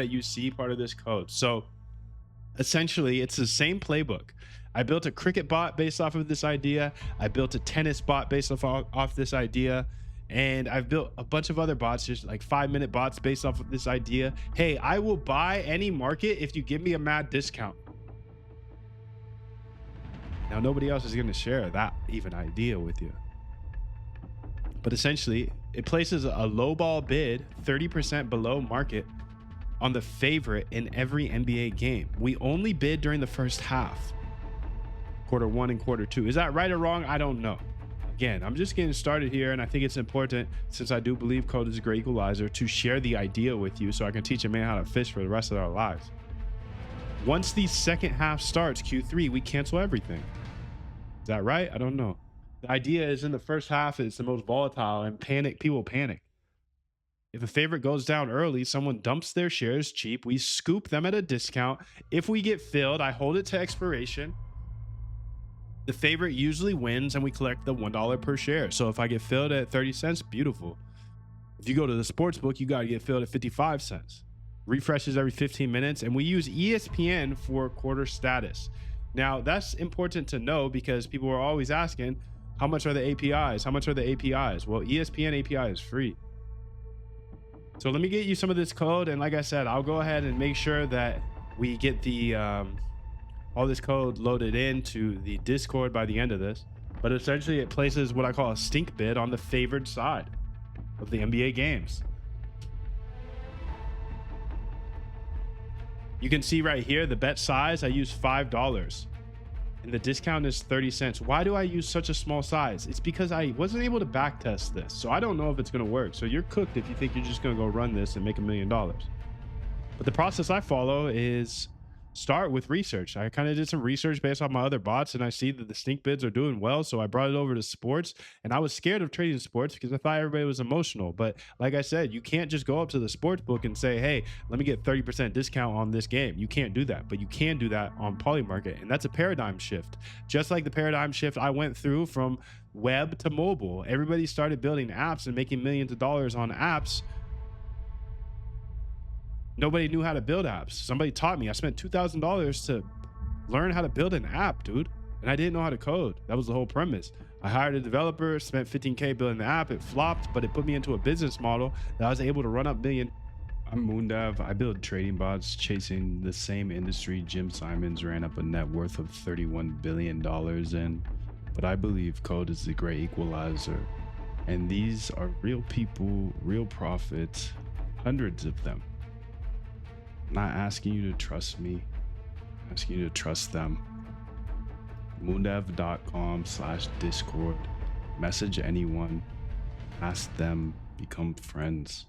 that you see part of this code. So essentially, it's the same playbook. I built a cricket bot based off of this idea. I built a tennis bot based off this idea. And I've built a bunch of other bots, just like 5-minute bots based off of this idea. Hey, I will buy any market if you give me a mad discount. Now, nobody else is going to share that even idea with you. But essentially, it places a lowball bid 30% below market on the favorite in every NBA game. We only bid during the first half, quarter one and quarter two. Is that right or wrong? I don't know. Again, I'm just getting started here, and I think it's important, since I do believe code is a great equalizer, to share the idea with you so I can teach a man how to fish for the rest of our lives. Once the second half starts, Q3, we cancel everything. Is that right? I don't know. The idea is in the first half, it's the most volatile, and people panic. If a favorite goes down early, someone dumps their shares cheap. We scoop them at a discount. If we get filled, I hold it to expiration. The favorite usually wins, and we collect the $1 per share. So if I get filled at 30 cents, beautiful. If you go to the sports book, you got to get filled at 55 cents. Refreshes every 15 minutes, and we use ESPN for quarter status. Now, that's important to know because people are always asking, how much are the APIs? How much are the APIs? Well, ESPN API is free. So let me get you some of this code. And like I said, I'll go ahead and make sure that we get the all this code loaded into the Discord by the end of this. But essentially, it places what I call a stink bid on the favored side of the NBA games. You can see right here, the bet size, I use $5. And the discount is 30 cents. Why do I use such a small size? It's because I wasn't able to back test this. So I don't know if it's going to work. So you're cooked if you think you're just going to go run this and make $1 million. But the process I follow is start with research. I kind of did some research based on my other bots, and I see that the stink bids are doing well. So I brought it over to sports, and I was scared of trading sports because I thought everybody was emotional. But like I said, you can't just go up to the sports book and say, hey, let me get 30% discount on this game. You can't do that, but you can do that on Polymarket. And that's a paradigm shift. Just like the paradigm shift I went through from web to mobile. Everybody started building apps and making millions of dollars on apps. Nobody knew how to build apps. Somebody taught me. I spent $2,000 to learn how to build an app, dude. And I didn't know how to code. That was the whole premise. I hired a developer, spent $15K building the app. It flopped, but it put me into a business model that I was able to run up million. I'm Moondev. I build trading bots chasing the same industry Jim Simons ran up a net worth of $31 billion in. But I believe code is the great equalizer. And these are real people, real profits, hundreds of them. I'm not asking you to trust me. I'm asking you to trust them. moondev.com/discord. Message anyone. Ask them. Become friends.